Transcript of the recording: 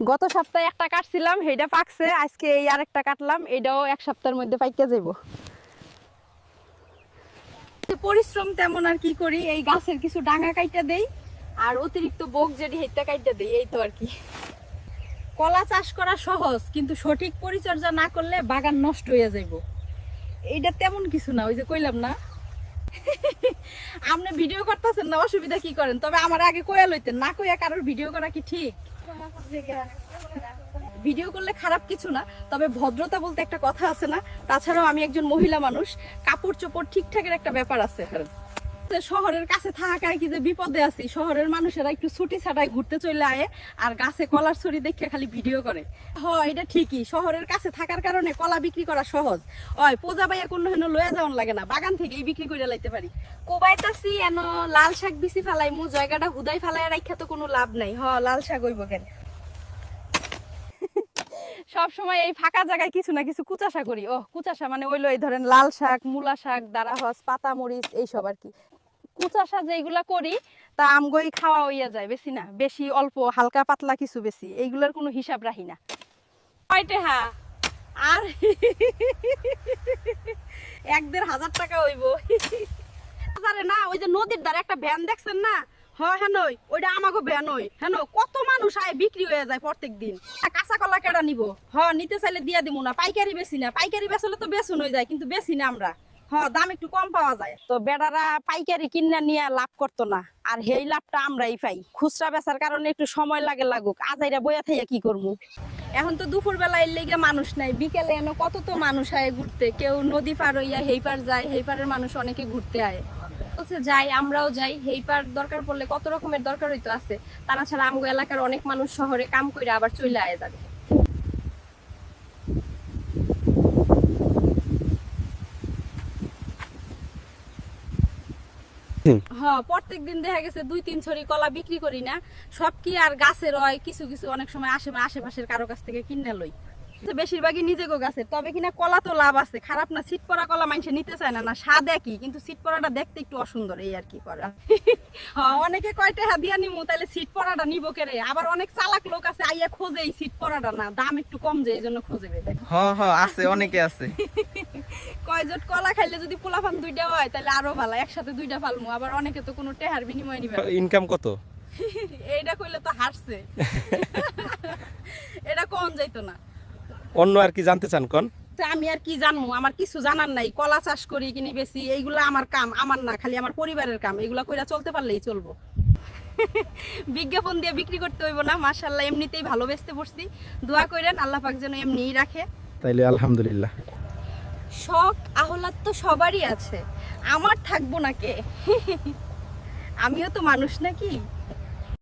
গত সপ্তাহে একটা কাটছিলাম, সেইটা পাকছে। আজকে এই আরেকটা কাটলাম, এটাও এক সপ্তাহের মধ্যে পাইকে যাব। পরিশ্রম তেমন আর কি করি, এই গাছের কিছু ডাঙা কাইটা দেই আর অতিরিক্ত বোক যেটি হেইটা কাইটা দেই, এই তো আর কি। কলা চাষ করা সহজ, কিন্তু সঠিক পরিচর্যা না করলে বাগান নষ্ট হয়ে যাইব। এইটা তেমন কিছু না, ওই যে কইলাম না। আপনি ভিডিও করতেছেন না, অসুবিধা কি করেন? তবে আমার আগে কইয়া লইতেন, না কইয়া কারোর ভিডিও করা কি ঠিক? ভিডিও করলে খারাপ কিছু না, তবে ভদ্রতা বলতে একটা কথা আছে না। তাছাড়াও আমি একজন মহিলা মানুষ, কাপড় চোপড় ঠিকঠাকের একটা ব্যাপার আছে। শহরের কাছে থাকায় কি যে বিপদে আছি, শহরের মানুষেরা একটু ছুটি ছাটায় ঘুরতে চলে আয় আর গাছে কলার ছড়ি দেখে খালি ভিডিও করে। হয় এটা ঠিকই, শহরের কাছে থাকার কারণে কলা বিক্রি করা সহজ হয়। পোজা বাইয়া কোনো হেন লয়ে যাওয়ান লাগে না, বাগান থেকেই বিক্রি করে লাইতে পারি। কোবাইতাছি এন লাল শাক বিচি ফেলাই, মু জায়গাটা হুদাই ফেলাই রাখা তো কোনো লাভ নাই। লাল শাক হইব কেন? সব সময় এই ফাঁকা জায়গায় কিছু না কিছু কুচাশা করি। কুচাশা মানে ওইলো এই ধরেন লাল শাক, মূলা শাক, দাঁড়া হস, পাতা মরিচ, এইসব আর কি। কুচাশা যেগুলা করি তা আমগই খাওয়া হইয়া যায়, বেশি না, বেশি অল্প হালকা পাতলা কিছু বেশি, এইগুলার কোনো হিসাব রাখি না। কয়টা আর 1,500 টাকা হইব না। ওই যে নদীর ধারে একটা ভ্যান দেখছেন না? হ্যাঁ ওইটা আমাকে ভ্যান। হ্যাঁ, কত মানুষ আয়, বিক্রি হয়ে যায় প্রত্যেক দিন। কাঁচা কলা কেডা নিব? নিতে চাইলে দিয়া দিব না, পাইকারি বেশি না। পাইকারি বেচলে তো বেচুন হয়ে যায়, কিন্তু বেশি না আমরা। দাম একটু কম পাওয়া যায়। তো বেড়ারা পাইকারি কিনা নিয়ে লাভ করতো না, আর সেই লাভটা আমরাই পাই। খুচরা বেচার কারণে একটু সময় লাগুক, আজাইরা বইয়া থাইয়া কি করবো। এখন তো দুপুর বেলা এর লেগে মানুষ নাই, বিকেলে এনে কত তো মানুষ আয় ঘুরতে। কেউ নদী পার হইয়া হেই পার যায়, হেই পারের মানুষ অনেকে ঘুরতে আয়। যাই, আমরাও যাই। হেই পার দরকার পড়লে কত রকমের দরকার হইতো আছে। তারা ছাড়া আমগো এলাকার অনেক মানুষ শহরে কাম করে আবার চলে আয় যাবে। প্রত্যেক দিন দেখা গেছে 2-3 ছড়ি কলা বিক্রি করি না। সব কি আর গাছের হয়, কিছু কিছু অনেক সময় আশেপাশের কারো কাছ থেকে কিনে লই। বেশিরভাগই নিজে গাছের। তবে কিনা কলা তো লাভ আছে, খারাপ না। সিট পরা কলা মানুষে নিতে চায় না, স্বাদ একই, কিন্তু সিট পরাটা দেখতে একটু অসুন্দর, এই আর কি করা। অনেকে কয়টা দিয়া নিমু, তাহলে সিট পরাটা নিবো কেরে। আবার অনেক চালাক লোক আছে, আইয়া খোঁজে এই সিট পরাটা না, দাম একটু কম যায়, এই জন্য খোঁজে। আছে, অনেকে আছে। কয়জট কলা খাইলে যদি পোলাপান 2টা হয়, তাহলে আরো ভালো, একসাথে 2টা ফালমু। আবার অনেকে তো কোনো টেহার বিনিময় নিবে। ইনকাম কত? এইটা কইলে তো হারছে। এটা কোন যাইতো না। অন্য আর কি জানতে চান কোন? আমি আর কি জানবো, আমার কিছু জানার নাই। কলা চাষ করি কিনি বেশি, এইগুলা আমার কাম, আমার না, খালি আমার পরিবারের কাম। এগুলা কইরা চলতে পারলেই চলবো। বিজ্ঞাপন দিয়ে বিক্রি করতে হইব না। মাশাআল্লাহ, এমনিতেই ভালো বেচতে পড়ছি। দোয়া কইরেন আল্লাহ পাক যেন এমনিই রাখে। তাইলে আলহামদুলিল্লাহ। শখ আহ্লাদ তো সবারই আছে, আমার থাকবো না কে? আমিও তো মানুষ নাকি?